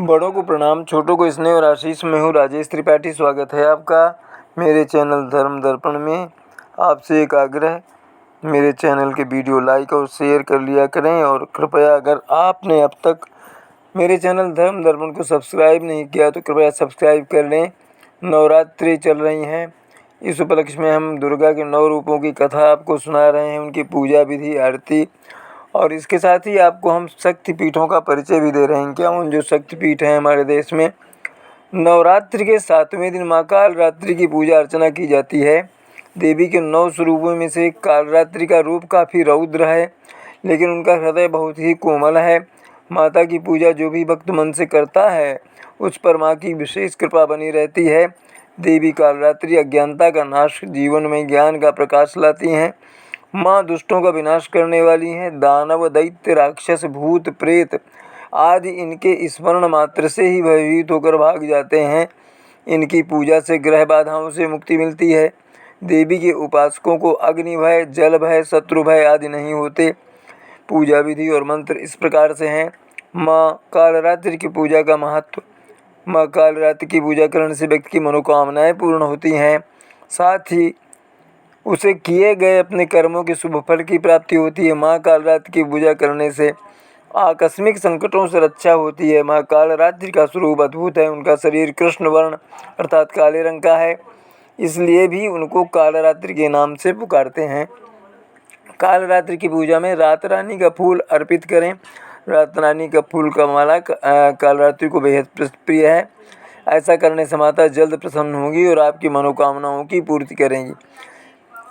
बड़ों को प्रणाम, छोटों को स्नेह और आशीष। मैं हूँ राजेश त्रिपाठी। स्वागत है आपका मेरे चैनल धर्म दर्पण में। आपसे एक आग्रह, मेरे चैनल के वीडियो लाइक और शेयर कर लिया करें। और कृपया अगर आपने अब तक मेरे चैनल धर्म दर्पण को सब्सक्राइब नहीं किया तो कृपया सब्सक्राइब कर लें। नवरात्रि चल रही हैं, इस उपलक्ष्य में हम दुर्गा के 9 रूपों की कथा आपको सुना रहे हैं, उनकी पूजा विधि, आरती, और इसके साथ ही आपको हम शक्तिपीठों का परिचय भी दे रहे हैं। क्या उन जो शक्तिपीठ हैं हमारे देश में। नवरात्रि के 7वें दिन माँ कालरात्रि की पूजा अर्चना की जाती है। देवी के 9 स्वरूपों में से कालरात्रि का रूप काफ़ी रौद्र है, लेकिन उनका हृदय बहुत ही कोमल है। माता की पूजा जो भी भक्त मन से करता है उस पर माँ की विशेष कृपा बनी रहती है। देवी कालरात्रि अज्ञानता का नाश, जीवन में ज्ञान का प्रकाश लाती हैं। माँ दुष्टों का विनाश करने वाली हैं। दानव, दैत्य, राक्षस, भूत, प्रेत आदि इनके स्मरण मात्र से ही भयभीत होकर भाग जाते हैं। इनकी पूजा से ग्रह बाधाओं से मुक्ति मिलती है। देवी के उपासकों को अग्नि भय, जल भय, शत्रु भय आदि नहीं होते। पूजा विधि और मंत्र इस प्रकार से हैं। माँ कालरात्रि की पूजा का महत्व। माँ कालरात्रि की पूजा करने से व्यक्ति की मनोकामनाएं पूर्ण होती हैं, साथ ही उसे किए गए अपने कर्मों के शुभ फल की प्राप्ति होती है। माँ कालरात्रि की पूजा करने से आकस्मिक संकटों से रक्षा होती है। माँ कालरात्रि का स्वरूप अद्भुत है। उनका शरीर कृष्ण वर्ण अर्थात काले रंग का है, इसलिए भी उनको कालरात्रि के नाम से पुकारते हैं। कालरात्रि की पूजा में रात रानी का फूल अर्पित करें। रात रानी का फूल का माला कालरात्रि को बेहद प्रिय है। ऐसा करने से माता जल्द प्रसन्न होगी और आपकी मनोकामनाओं की पूर्ति करेंगी।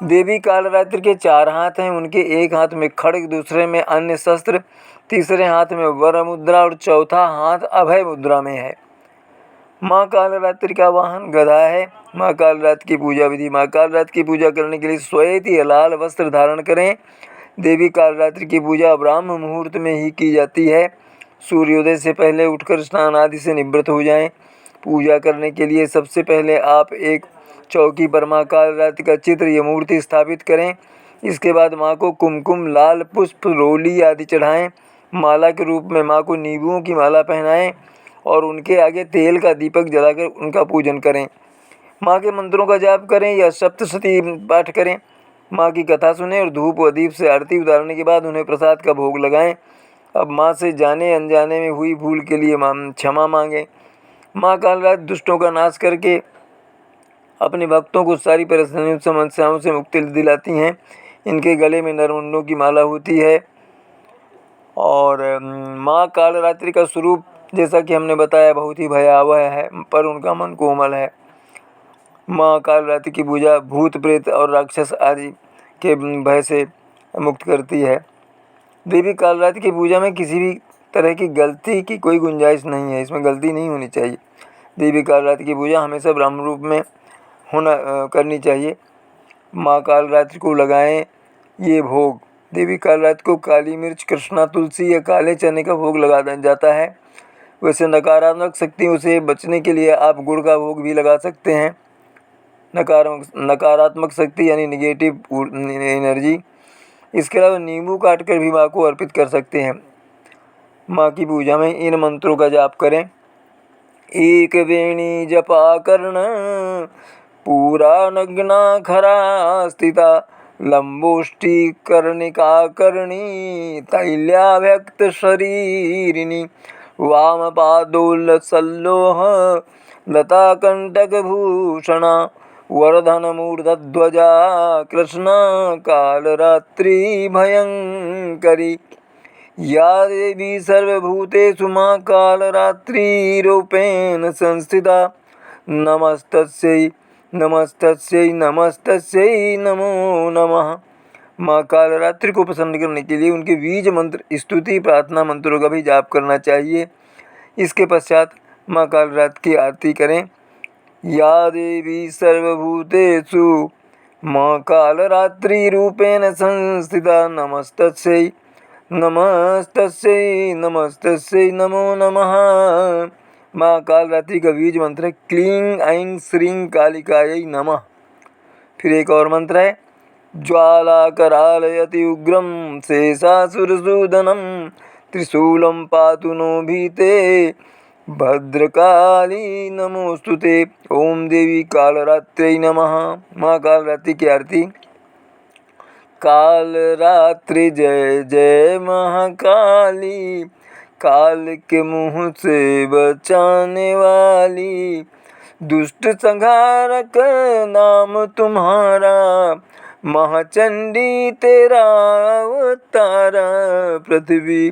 देवी कालरात्रि के 4 हाथ हैं। उनके एक हाथ में खड्ग, दूसरे में अन्य शस्त्र, तीसरे हाथ में वर मुद्रा और चौथा हाथ अभय मुद्रा में है। माँ कालरात्रि का वाहन गधा है। माँ कालरात्रि की पूजा विधि। माँ कालरात्रि की पूजा करने के लिए श्वेत या लाल वस्त्र धारण करें। देवी कालरात्रि की पूजा ब्राह्म मुहूर्त में ही की जाती है। सूर्योदय से पहले उठकर स्नान आदि से निवृत्त हो जाएं। पूजा करने के लिए सबसे पहले आप एक चौकी पर माँ कालरात्रि का चित्र या मूर्ति स्थापित करें। इसके बाद माँ को कुमकुम, लाल पुष्प, रोली आदि चढ़ाएं। माला के रूप में माँ को नींबुओं की माला पहनाएं और उनके आगे तेल का दीपक जलाकर उनका पूजन करें। माँ के मंत्रों का जाप करें या सप्तशती पाठ करें। माँ की कथा सुने और धूप व दीप से आरती उतारने के बाद उन्हें प्रसाद का भोग लगाएं। अब माँ से जाने अनजाने में हुई भूल के लिए क्षमा मांगें। माँ कालरात्रि दुष्टों का नाश करके अपने भक्तों को सारी परेशानियों समस्याओं से मुक्ति दिलाती हैं। इनके गले में नरमुंडों की माला होती है। और माँ कालरात्रि का स्वरूप जैसा कि हमने बताया बहुत ही भयावह है, पर उनका मन कोमल है। माँ कालरात्रि की पूजा भूत, प्रेत और राक्षस आदि के भय से मुक्त करती है। देवी कालरात्रि की पूजा में किसी भी तरह की गलती की कोई गुंजाइश नहीं है, इसमें गलती नहीं होनी चाहिए। देवी कालरात्रि की पूजा हमेशा ब्रह्म रूप में करनी चाहिए। माँ कालरात्रि को लगाएं ये भोग। देवी कालरात्रि को काली मिर्च, कृष्णा तुलसी या काले चने का भोग लगा जाता है। वैसे नकारात्मक शक्तियों से बचने के लिए आप गुड़ का भोग भी लगा सकते हैं। नकारात्मक शक्ति यानी निगेटिव एनर्जी। इसके अलावा नींबू काटकर भी माँ को अर्पित कर सकते हैं। माँ की पूजा में इन मंत्रों का जाप करें। एक वेणी जपा कर्ण, पूरा नग्ना खरा स्थिता, लंबोष्टि कर्णिका कर्णी, तैल्याभ्यक्त शरीरिणी, वाम पादोल्लसल्लोह, लता कंटक भूषणा, वर्धन मूर्धध्वजा, कृष्ण कालरात्रि भयंकरी। या देवी सर्वभूतेषु माँ कालरात्रिरूपेण संस्थिता, नमस्तस्यै नमस्तस्यै नमस्तस्यै नमो नमः। माँ कालरात्रि को प्रसन्न करने के लिए उनके बीज मंत्र, स्तुति, प्रार्थना मंत्रों का भी जाप करना चाहिए। इसके पश्चात माँ कालरात्रि की आरती करें। या देवी सर्वभूतेषु माँ कालरात्रिरूपेण संस्थिता, नमस्तस्यै नमस्तस्यै नमस्तस्यै नमो नमः। माँ कालरात्रि का बीज मंत्र है क्लीं ऐं श्रीं कालिकायै नमः। फिर एक और मंत्र है ज्वालाकरालयति उग्रं शेषासुरसूदनं, त्रिशूलं पातु नो भीते, भद्रकाली नमोस्तुते। ओम देवी कालरात्रै नमः। माँ कालरात्रि की आरती। कालरात्रि जय जय महाकाली, काल के मुँह से बचाने वाली, दुष्ट संहारक नाम तुम्हारा, महाचंडी तेरा अवतार। पृथ्वी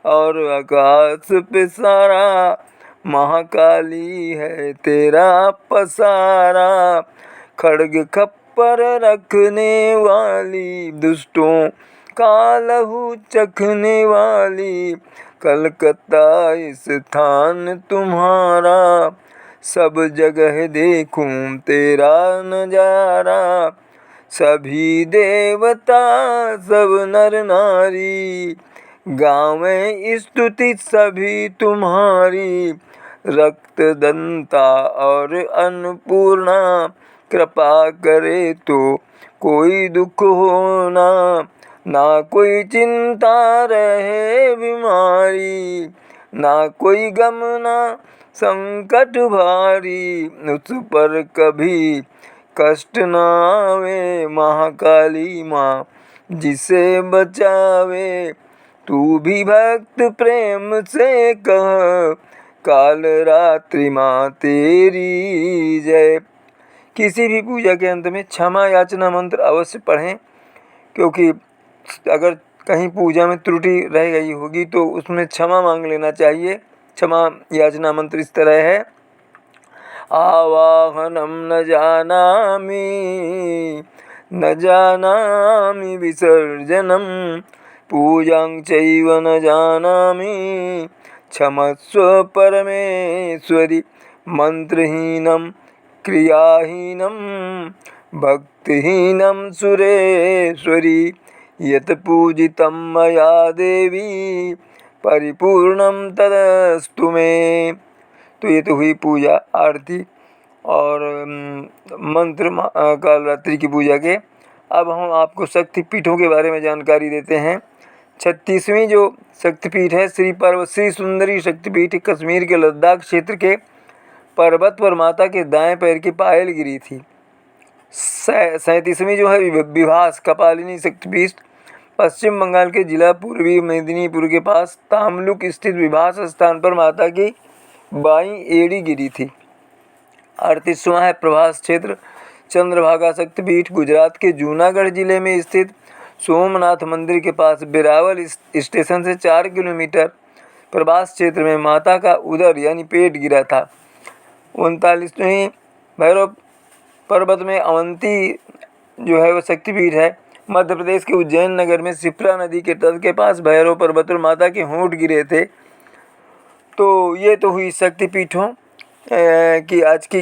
और आकाश पे सारा, महाकाली है तेरा पसारा। खड्ग खप्पर रखने वाली, दुष्टों का लहू चखने वाली, कलकत्ता स्थान तुम्हारा, सब जगह देखूं तेरा नजारा। सभी देवता सब नर नारी, गावें स्तुति सभी तुम्हारी। रक्तदंता और अन्नपूर्णा, कृपा करे तो कोई दुख होना, ना कोई चिंता रहे बीमारी, ना कोई गम ना संकट भारी, उस पर कभी कष्ट न आवे। महाकाली माँ जिसे बचावे, तू भी भक्त प्रेम से कह, कालरात्रि माँ तेरी जय। किसी भी पूजा के अंत में क्षमा याचना मंत्र अवश्य पढ़ें, क्योंकि अगर कहीं पूजा में त्रुटि रह गई होगी तो उसमें क्षमा मांग लेना चाहिए। क्षमा याचना मंत्र इस तरह है। आवाहनम न जानामि विसर्जनम, पूजां चैव न जानामि, क्षमस्व परमेश्वरी। मंत्रहीनम क्रियाहीनम भक्तिहीनम सुरेश्वरी, यत पूजितं मया देवी, परिपूर्णं तदस्तु मे। तो ये तो हुई पूजा आरती और मंत्र कालरात्रि की पूजा के। अब हम आपको शक्तिपीठों के बारे में जानकारी देते हैं। 36वीं जो शक्तिपीठ है श्री श्री सुंदरी शक्तिपीठ, कश्मीर के लद्दाख क्षेत्र के पर्वत पर माता के दाएं पैर की पायल गिरी थी। 37वीं जो है विभास कपालिनी शक्तिपीठ, पश्चिम बंगाल के जिला पूर्वी मेदिनीपुर के पास तामलुक स्थित विभास स्थान पर माता की बाईं एड़ी गिरी थी। 38वां है प्रभास क्षेत्र, चंद्रभागा शक्तिपीठ, गुजरात के जूनागढ़ जिले में स्थित सोमनाथ मंदिर के पास बिरावल स्टेशन से 4 किलोमीटर प्रभास क्षेत्र में माता का उदर यानी पेट गिरा था। 39वीं भैरव पर्वत में अवंती जो है वह शक्तिपीठ है, मध्य प्रदेश के उज्जैन नगर में शिप्रा नदी के तट के पास भैरव पर्वत पर माता के होंठ गिरे थे। तो ये तो हुई शक्तिपीठों की आज की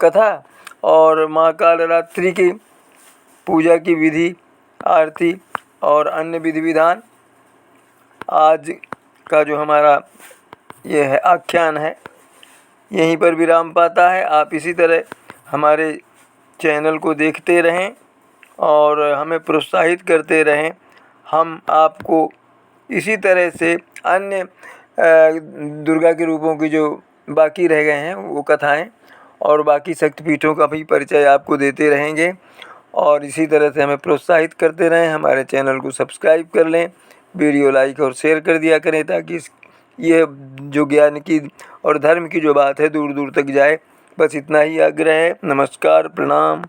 कथा और माँ कालरात्रि की पूजा की विधि, आरती और अन्य विधि विधान। आज का जो हमारा ये है आख्यान है यहीं पर विराम पाता है। आप इसी तरह हमारे चैनल को देखते रहें और हमें प्रोत्साहित करते रहें। हम आपको इसी तरह से अन्य दुर्गा के रूपों की जो बाकी रह गए हैं वो कथाएं और बाकी शक्तिपीठों का भी परिचय आपको देते रहेंगे। और इसी तरह से हमें प्रोत्साहित करते रहें। हमारे चैनल को सब्सक्राइब कर लें, वीडियो लाइक और शेयर कर दिया करें, ताकि ये जो ज्ञान की और धर्म की जो बात है दूर दूर तक जाए। बस इतना ही आग्रह है। नमस्कार, प्रणाम।